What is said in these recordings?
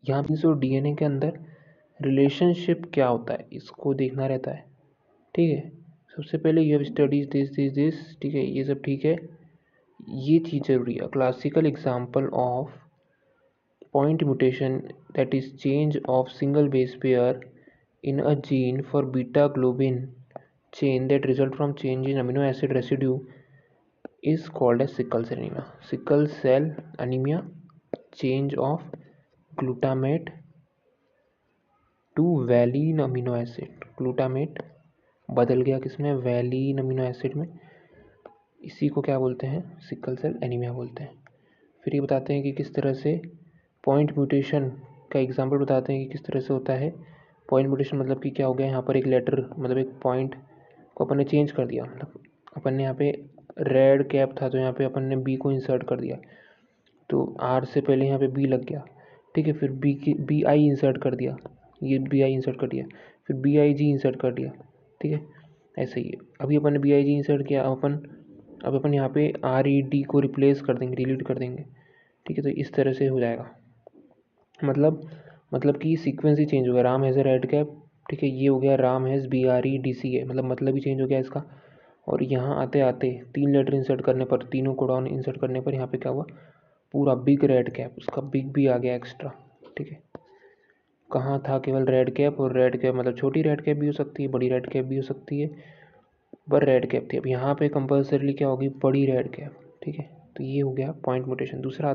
यहाँ पे जो डीएनए के अंदर रिलेशनशिप क्या होता है इसको देखना रहता है। ठीक है, सबसे पहले यू हैव स्टडीज दिस, ठीक है, ये सब ठीक है, ये चीज़ जरूरी है। Classical example of point mutation, that is change of single base pair in a gene for beta globin chain that result from change in amino acid residue is called as sickle cell anemia. Sickle cell anemia, change of glutamate to valine amino acid, glutamate बदल गया किसमें, valine amino acid में, इसी को क्या बोलते हैं, sickle cell anaemia बोलते हैं। फिर ये बताते हैं कि किस तरह से पॉइंट म्यूटेशन का एग्जांपल बताते हैं कि किस तरह से होता है। पॉइंट म्यूटेशन मतलब कि क्या हो गया, यहाँ पर एक लेटर मतलब एक पॉइंट को अपन ने चेंज कर दिया, मतलब अपन ने यहाँ पे रेड कैप था तो यहाँ पे अपन ने बी को इंसर्ट कर दिया, तो आर से पहले यहाँ पे बी लग गया। ठीक है, फिर बी आई इंसर्ट कर दिया, ये बी आई इंसर्ट कर दिया, फिर बी आई जी इंसर्ट कर दिया। ठीक है, ऐसे ही अभी अपन ने बी आई जी इंसर्ट किया, अब अपन यहाँ पे आर ई डी को रिप्लेस कर देंगे, डिलीट कर देंगे। ठीक है, तो इस तरह से हो जाएगा, मतलब कि सीक्वेंस ही चेंज हो गया। Ram has a red cap, ठीक है, ये हो गया Ram has B R E D C A, मतलब ही चेंज हो गया इसका। और यहाँ आते आते 3 लेटर इंसर्ट करने पर, तीनों कोडॉन इंसर्ट करने पर यहाँ पे क्या हुआ, पूरा बिग रेड कैप, उसका बिग भी आ गया एक्स्ट्रा। ठीक है, कहाँ था केवल रेड कैप, और रेड कैप मतलब छोटी रेड कैप भी हो सकती है, बड़ी रेड कैप भी हो सकती है, पर रेड कैप थी। अब यहाँ पे कंपल्सरीली क्या होगी, बड़ी रेड कैप। ठीक है, तो ये हो गया पॉइंट म्यूटेशन। दूसरा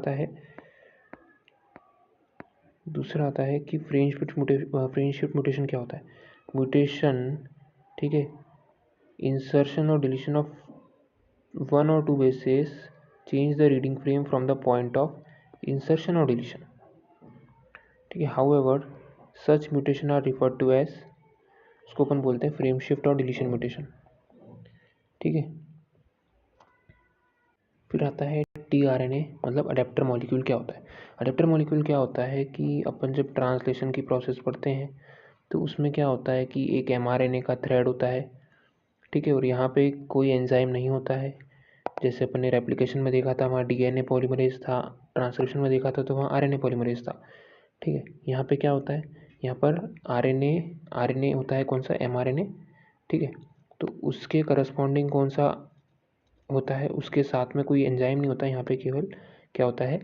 आता है कि फ्रेंच शिफ्ट म्यूटेशन क्या होता है। म्यूटेशन, ठीक है, इंसर्शन और deletion of 1 or 2 bases change the reading frame from the point of insertion or deletion. ठीक है, however such mutation are referred to as, उसको अपन बोलते हैं फ्रेम शिफ्ट और डिलीशन म्यूटेशन। ठीक है, फिर आता है टीआरएनए मतलब अडेप्टर मॉलिक्यूल क्या होता है। अडेप्टर मॉलिक्यूल क्या होता है कि अपन जब ट्रांसलेशन की प्रोसेस पढ़ते हैं तो उसमें क्या होता है कि एक एमआरएनए का थ्रेड होता है। ठीक है, और यहाँ पे कोई एंजाइम नहीं होता है, जैसे अपन ने रेप्लिकेशन में देखा था वहाँ डीएनए पॉलीमरेज था, ट्रांसक्रिप्शन में देखा था तो वहाँ आरएनए पॉलीमरेज था। ठीक है, यहाँ पे क्या होता है, यहाँ पर आरएनए होता है, कौन सा, एमआरएनए। ठीक है, तो उसके करस्पॉन्डिंग कौन सा होता है, उसके साथ में कोई एंजाइम नहीं होता है, यहाँ पे केवल क्या होता है,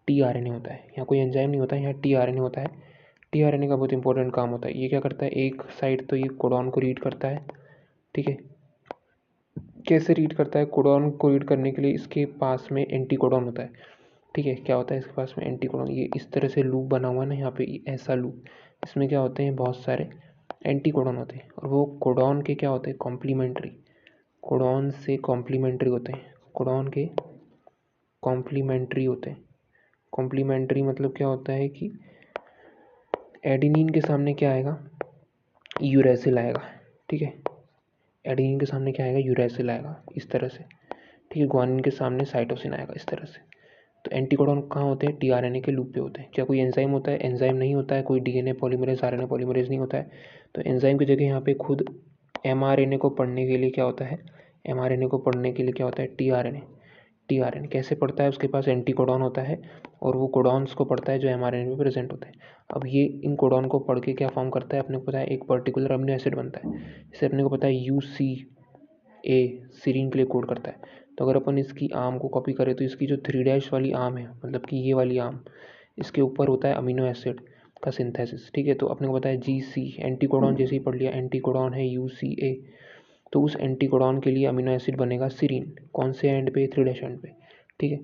टीआरएनए होता है। यहाँ कोई एंजाइम नहीं होता है, यहाँ टीआरएनए होता है। टीआरएनए का बहुत इंपॉर्टेंट काम होता है, ये क्या करता है, एक साइड तो ये कोडॉन को रीड करता है। ठीक है, कैसे रीड करता है, कोडॉन को रीड करने के लिए इसके पास में एंटी कोडॉन होता है। ठीक है, क्या होता है इसके पास में, एंटी कोडॉन। ये इस तरह से लूप बना हुआ है ना यहाँ पे, ऐसा लूप, इसमें क्या होते हैं, बहुत सारे एंटी कोडॉन होते हैं, और वो कोडॉन के क्या होते हैं, कॉम्प्लीमेंट्री, कोडॉन से कॉम्प्लीमेंट्री होते हैं, कोडॉन के कॉम्प्लीमेंट्री होते हैं। कॉम्प्लीमेंट्री मतलब क्या होता है कि एडेनिन के सामने क्या आएगा, यूरेसिल आएगा। ठीक है, एडेनिन के सामने क्या आएगा, यूरेसिल आएगा, इस तरह से। ठीक है, ग्वानिन के सामने साइटोसिन आएगा, इस तरह से। तो एंटीकोडॉन कहाँ होते हैं, टीआरएनए के लूप पे होते हैं। क्या कोई एंजाइम होता है, एंजाइम नहीं होता है, कोई डीएनए पॉलीमरेज आरएनए पॉलीमरेज नहीं होता है। तो एंजाइम की जगह यहाँ पे खुद एमआरएनए को पढ़ने के लिए क्या होता है, एमआरएनए को पढ़ने के लिए क्या होता है, टीआरएनए कैसे पढ़ता है, उसके पास एंटीकोडॉन होता है और वो कोडॉन्स को पढ़ता है जो एमआरएनए में प्रेजेंट होते हैं। अब ये इन कोडॉन को पढ़ के क्या फॉर्म करता है, अपने को पता है एक पर्टिकुलर अमीनो एसिड बनता है, जैसे अपने को पता है UCA सीरीन के लिए कोड करता है। तो अगर अपन इसकी आर्म को कॉपी करें तो इसकी जो 3' वाली आर्म है, मतलब कि ये वाली आर्म, इसके ऊपर होता है अमीनो एसिड का सिंथेसिस। ठीक है, तो अपने को पता है GC एंटीकोडॉन, जैसे ही पढ़ लिया, एंटीकोडॉन है UCA, तो उस एंटीकोडॉन के लिए अमीनो एसिड बनेगा सीरीन, कौन से एंड पे, 3' एंड पे। ठीक है,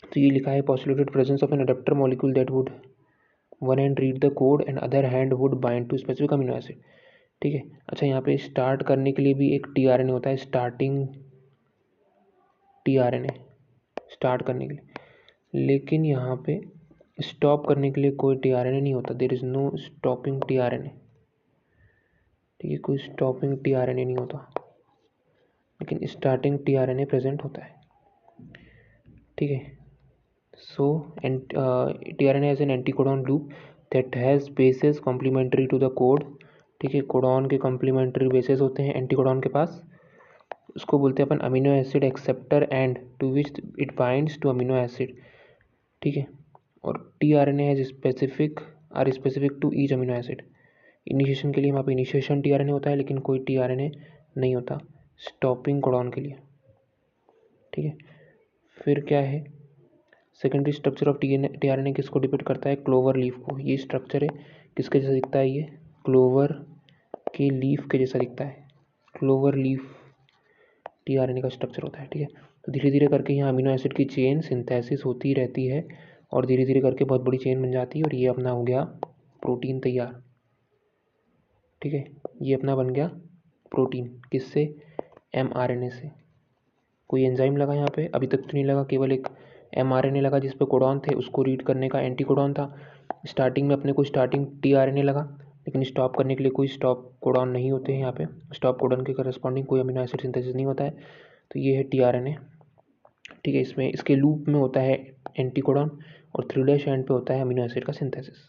तो ये लिखा है possible presence of an adapter molecule that would one hand read the code and other hand would bind to specific amino acid. ठीक है, अच्छा, यहाँ पे स्टार्ट करने के लिए भी एक टीआरएनए होता है, स्टार्टिंग टीआरएनए, स्टार्ट करने के लिए। लेकिन यहाँ पे स्टॉप करने के लिए कोई टीआरएनए नहीं होता, there is no stopping tRNA. ठीक है, कोई स्टॉपिंग टीआरएनए नहीं होता, लेकिन स्टार्टिंग टीआरएनए प्रेजेंट होता है। ठीक है, so tRNA has an anticodon loop that has bases complementary to the code. ठीक है, कोडॉन के कॉम्प्लीमेंट्री बेसेस होते हैं एंटीकोडॉन के पास, उसको बोलते हैं अपन amino acid acceptor end to which it binds to amino acid. ठीक है, और tRNA has specific or specific to each amino acid. Initiation के लिए वहाँ पे इनिशिएशन tRNA होता है, लेकिन कोई tRNA नहीं होता स्टॉपिंग कोडॉन के लिए। ठीक है, फिर क्या है, सेकेंडरी स्ट्रक्चर ऑफ tRNA किसको डिपेंड करता है, क्लोवर लीफ को। ये स्ट्रक्चर है, किसके जैसा दिखता है, ये क्लोवर के लीफ के जैसा दिखता है। क्लोवर लीफ tRNA का स्ट्रक्चर होता है। ठीक है, तो धीरे धीरे करके यहाँ अमीनो एसिड की चेन सिंथेसिस होती रहती है और धीरे धीरे करके बहुत बड़ी चेन बन जाती है और ये अपना हो गया प्रोटीन तैयार। ठीक है, ये अपना बन गया प्रोटीन, किससे, mRNA से। कोई एंजाइम लगा यहाँ पे, अभी तक तो नहीं लगा, केवल एक mRNA लगा जिस पे कोडॉन थे, उसको रीड करने का एंटी कोडॉन था। स्टार्टिंग में अपने को स्टार्टिंग tRNA लगा, लेकिन स्टॉप करने के लिए कोई स्टॉप कोडॉन नहीं होते हैं यहाँ पे। स्टॉप कोडॉन के करस्पॉन्डिंग कोई अमीनो एसिड सिंथेसिस नहीं होता है, तो ये है tRNA। ठीक है, इसमें इसके लूप में होता है एंटी कोडॉन और 3' एंड पे होता है अमीनो एसिड का सिंथेसिस।